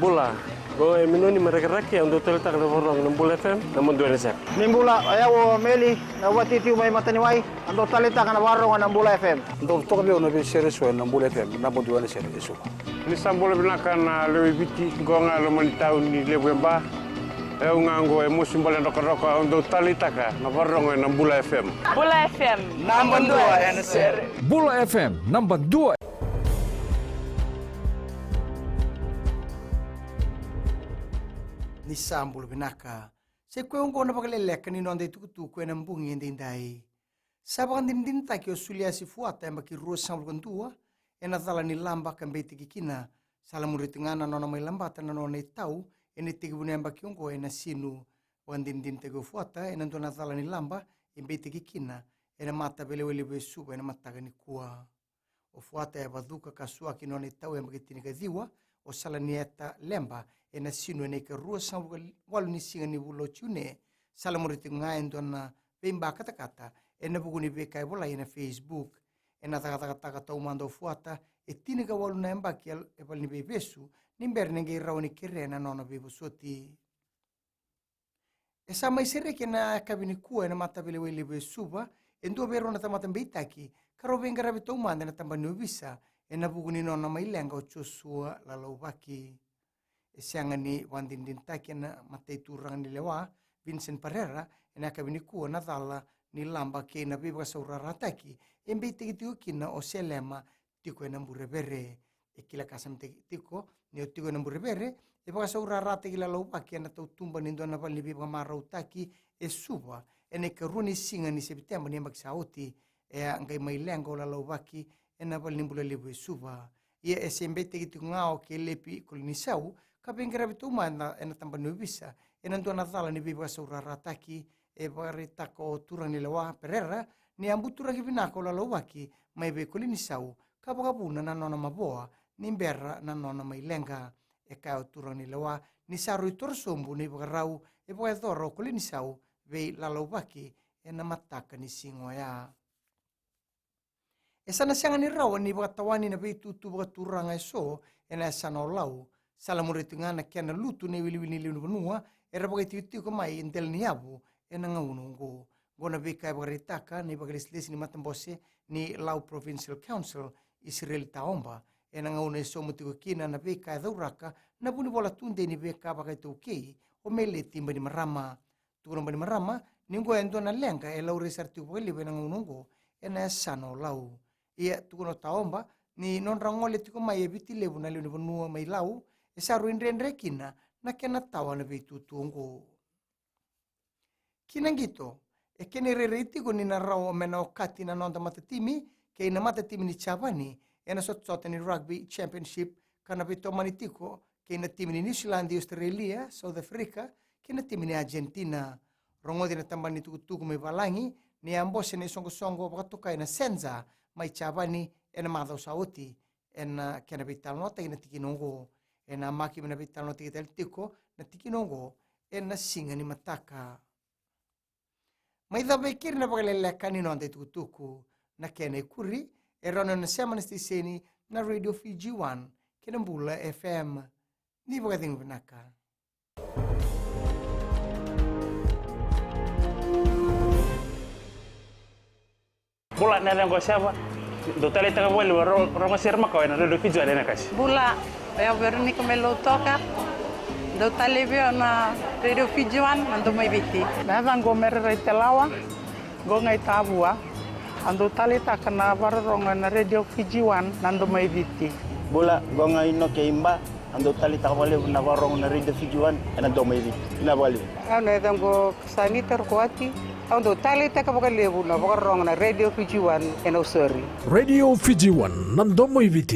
Bula. Go minuni mereka-raki yang doktor letak na borong ng Bula FM namun dua nasab. Nimbula ayaw Meli na wati tiu may mataniway ang doktor letak na borong ng Bula FM. Doktor kami ono bi series ng Bula FM namun dua nasab isu. Ni sambol binakan lewi biti go nga lemon taun ni lebemba. Ngango musim bola roko-roko untuk talitaka na borong ng Bula FM. Bula FM Number 2 NSR. Bula FM number 2. Ni sambul binaka. Se kwe ungo na Vakaleleka ni nonde tukutu kwe na mbungi ndindai. Sabang dindin taki o sulia si fuata yang baki ruas sambul kantua. Ena thala ni lamba kambeti kikina. Salamuritingana nona may lambata na nona itau. Ena tigibuni yang baki ungo ena sinu. Wan dindin tego fuata. Ena tona thala ni lamba. Embeti kikina. Ena mata belewele besuba. Ena mata gani kuwa. O fuata ya baduka kasua ki nona itau yang baki tinika diwa. O salanieta lemba. Ena sinu ene ke rua sambu walu ni singa ni bulo tune salamuriti ngain dona bemba kata-kata ena buguni beka bola ena Facebook ena taka tau mando fuata etine ka walu na embaki epal ni bebesu nimber nenge rawni kerena nona bebo soti esa mai sere ke na kabini ku ena mata bele wele besuba endo bero na tamata beitaki karo venga rabi tau manda na tambani bisa ena buguni nona mai lenga ochosua lalau baki sianga ni wandindin taki na matay turang ni lewa Vincent Pereira ena kabini kuwa na thala ni lamba ke na biba sa urarataki embe tiki kina o selema tiko na burebere ekila kasam tiko ni tiko na burebere e ba sa urarata kila lopa ke na tumba ni dona bali biba marau taki e suba ene karuni singa ni September ni magsauti e ngai mai lengo la lobaki ena bali ni bulale suba ia esembe tiki ngao ke lepi kolinisau kaping gravitu mana ena tambah bisa ena tuan natala ni biba saurarataki e barita ko turang ni lewa Pereira ni ambutura kibinako la lawaki mai be kolini sau kapakapuna na nona maboa ni berra na nona mai lenga e ka turang ni lewa ni saru torsombu ni bagarau e boa doro kolini sau be la lawaki ena mataka ni singoya esana sianga ni rawa ni bagatawani na be tutu bagaturanga eso ena sana lau salamuritingana kena lutu ne wili ni benua era bagai tiu ko mai intel ni abu ena ngaunungo gona beka baritaka ni bagalisles ni matambose ni lau provincial council Israel taomba ena ngaune so mutigo kina na beka dauraka na buni bola tunde ni beka bagai tuki o mele timba ni marama turun bani marama ningo endo na lenga e lau resartu bali bena ngaunungo ena sano lau ia tukono taomba ni non rangole tiko mai ebiti lebu na lebu benua mai lau esa ruinre kina na kena tawa na betu tungo. Kina gito, e kene reriti ko ni narao mena okati na nonda matatimi, ke ina matatimi ni Chavani, ena sot ni rugby championship, kana bito manitiko, ke ina timi ni New Zealand, Australia, South Africa, ke ina timi ni Argentina. Rongo di na tamba ni tukutuku may balangi, ni ambose ni songo-songo bakatuka ina senza, may Chavani, ena madhaw sauti, ena kena bital nota ina tikinongo. Ena maki na bitalo no tikitel tiko na tikinongo ena singa ni mataka. May dabekir na Vakaleleka ni nonde tukutuku na kena ikuri erano na sema seni na Radio Fiji 1 kinambula FM ni bagating binaka. Bula na lang ko siya ba? Doktor letak boleh orang serma kau na Radio Fiji ada nak kasih. Bula eu Veronica Melo toka do talevio na Radio Fiji 1 ando mai viti na vango merre telawa go ngai tabua ando talita kana varronga na Radio Fiji 1 ando mai viti Bula go ngai no ke imba ando talita wale na warong na Radio Fiji 1 ando mai viti na wale ana dango saniter kuati ando talita ka bakalebu na varronga na Radio Fiji 1 eno sorry Radio Fiji 1 nando mai viti